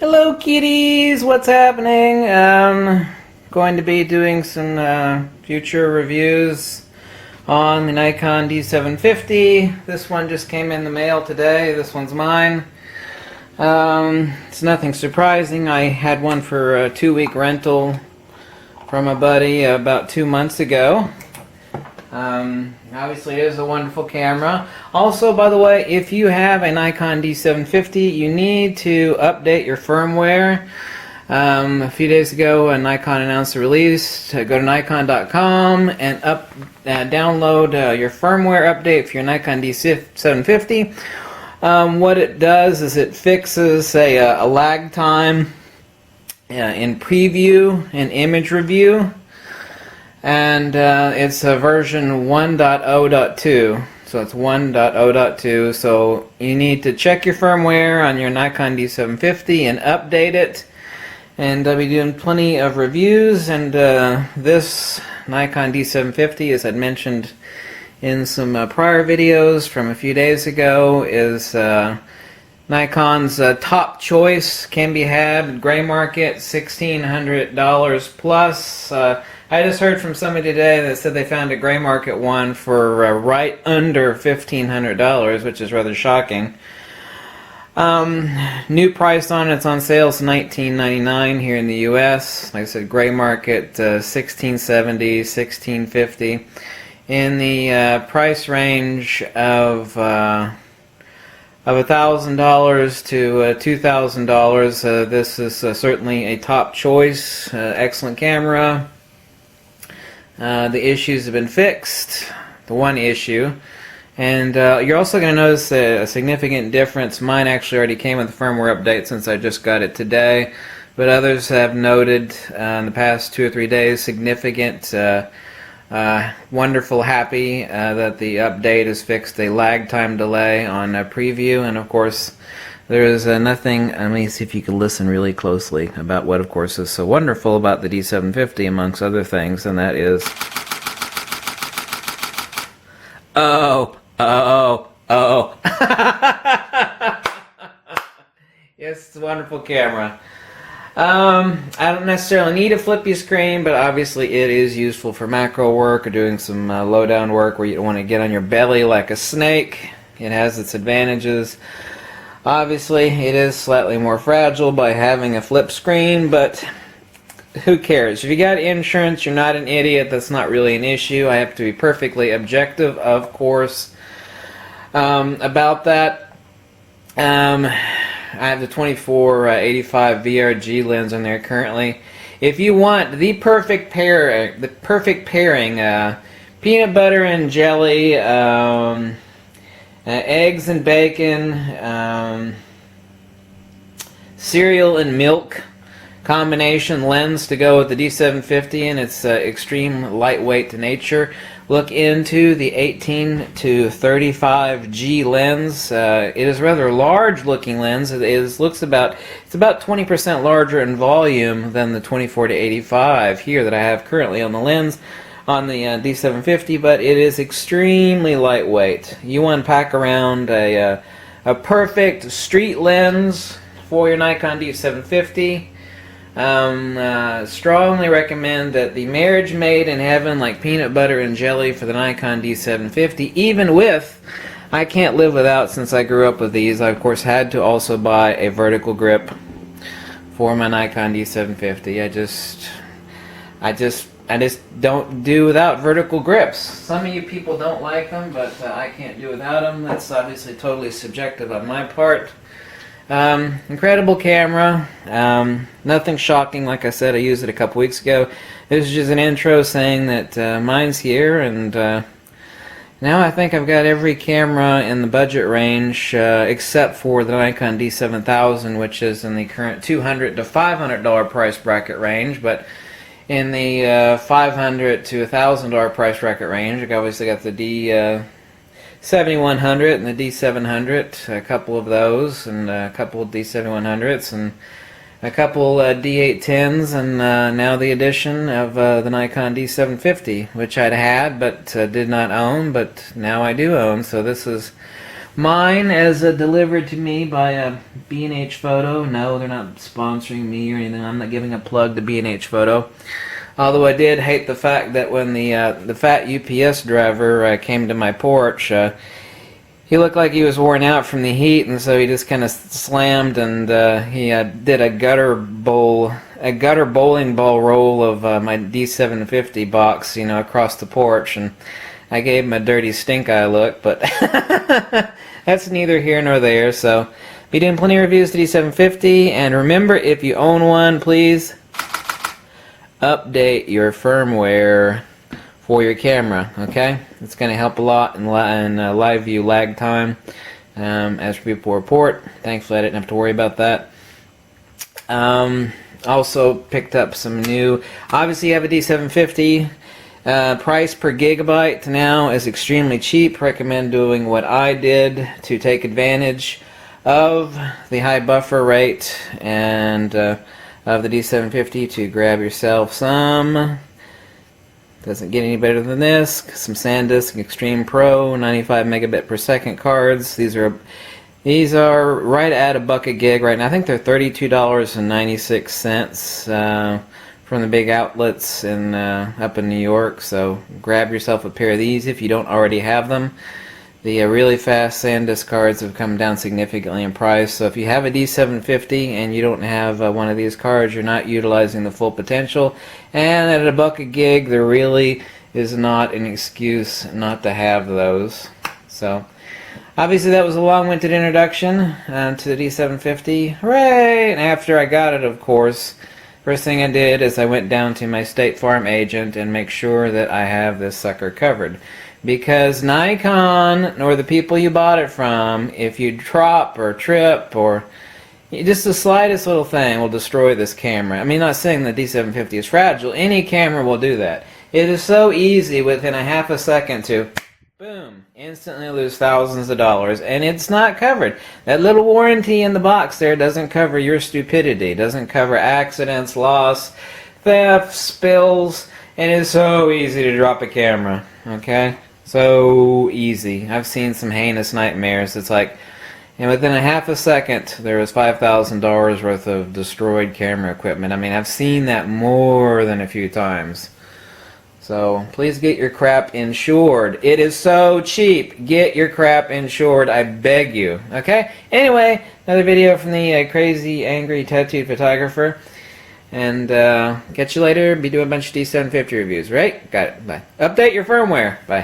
Hello kitties, what's happening? Going to be doing some future reviews on the Nikon D750. This one just came in the mail today. This one's mine. It's nothing surprising. I had one for a 2-week rental from a buddy about 2 months ago. Obviously it is a wonderful camera. Also, by the way, if you have a Nikon D750, you need to update your firmware. A few days ago, Nikon announced a release. Go to nikon.com and download your firmware update for your Nikon D750. What it does is it fixes a lag time in preview and image review. And it's a version 1.0.2, so it's 1.0.2, so you need to check your firmware on your Nikon D750 and update it. And I'll be doing plenty of reviews, and this Nikon D750, as I'd mentioned in some prior videos from a few days ago, is Nikon's top choice. Can be had gray market, $1,600 plus. I just heard from somebody today that said they found a gray market one for right under $1,500, which is rather shocking. New price on it's on sale is $19.99 here in the U.S. Like I said, gray market $1,670, $1,650. In the price range of $1,000 to $2,000, this is certainly a top choice. Excellent camera. The issues have been fixed, the one issue, and you're also going to notice a significant difference. Mine actually already came with the firmware update since I just got it today, but others have noted in the past 2 or 3 days significant, wonderful, happy that the update has fixed a lag time delay on preview, and of course there is nothing, let me see if you can listen really closely about what of course is so wonderful about the D750 amongst other things, and that is yes, it's a wonderful camera. I don't necessarily need a flippy screen, but obviously it is useful for macro work or doing some low-down work where you don't want to get on your belly like a snake. It has its advantages. Obviously, it is slightly more fragile by having a flip screen, but who cares? If you got insurance, you're not an idiot. That's not really an issue. I have to be perfectly objective, of course, about that. I have the 24-85 VRG lens on there currently. If you want the perfect pairing, peanut butter and jelly, eggs and bacon, cereal and milk combination lens to go with the D750 and its extreme lightweight nature. Look into the 18 to 35G lens. It is a rather large looking lens. It's about 20% larger in volume than the 24 to 85 here that I have currently on the lens on the D750, but it is extremely lightweight. You want to pack around a perfect street lens for your Nikon D750. Strongly recommend that the marriage made in heaven, like peanut butter and jelly for the Nikon D750, even with, I can't live without, since I grew up with these, I of course had to also buy a vertical grip for my Nikon D750. I just don't do without vertical grips. Some of you people don't like them, but I can't do without them. That's obviously totally subjective on my part. Incredible camera. Nothing shocking. Like I said, I used it a couple weeks ago. This is just an intro saying that mine's here, and now I think I've got every camera in the budget range except for the Nikon D7000, which is in the current $200 to $500 price bracket range, but in the $500 to $1,000 price bracket range, I've obviously got the D7100 and the D700, a couple of those, and a couple of D7100s, and a couple D810s, and now the addition of the Nikon D750, which I'd had but did not own, but now I do own. So this is Mine as delivered to me by a B&H Photo. No, they're not sponsoring me or anything. I'm not giving a plug to B&H Photo. Although I did hate the fact that when the fat UPS driver came to my porch, he looked like he was worn out from the heat, and so he just kind of slammed, and he did a gutter bowling ball roll of my D750 box, you know, across the porch, and I gave him a dirty stink eye look, but that's neither here nor there. So be doing plenty of reviews to D750, and remember, if you own one, please update your firmware for your camera, okay? It's going to help a lot in live view lag time, as people report. Thankfully I didn't have to worry about that. Also picked up some new, obviously you have a D750, price per gigabyte now is extremely cheap. Recommend doing what I did to take advantage of the high buffer rate and of the D750 to grab yourself some, doesn't get any better than this, some SanDisk Extreme Pro 95 megabit per second cards. These are right at $1 a gig right now. I think they're $32.96 from the big outlets in up in New York. So grab yourself a pair of these if you don't already have them. The really fast SanDisk cards have come down significantly in price. So if you have a D750 and you don't have one of these cards, you're not utilizing the full potential. And at $1 a gig, there really is not an excuse not to have those. So obviously that was a long-winded introduction to the D750. Hooray! And after I got it, of course, first thing I did is I went down to my State Farm agent and make sure that I have this sucker covered. Because Nikon, or the people you bought it from, if you drop or trip or just the slightest little thing will destroy this camera. I mean, not saying the D750 is fragile. Any camera will do that. It is so easy within a half a second to, boom, instantly lose thousands of dollars, and it's not covered. That little warranty in the box there doesn't cover your stupidity, doesn't cover accidents, loss, theft, spills, and it's so easy to drop a camera, okay? So easy. I've seen some heinous nightmares. It's like, and within a half a second, there was $5,000 worth of destroyed camera equipment. I mean, I've seen that more than a few times. So please get your crap insured. It is so cheap. Get your crap insured. I beg you. Okay? Anyway, another video from the crazy, angry, tattooed photographer. And catch you later. Be doing a bunch of D750 reviews, right? Got it. Bye. Update your firmware. Bye.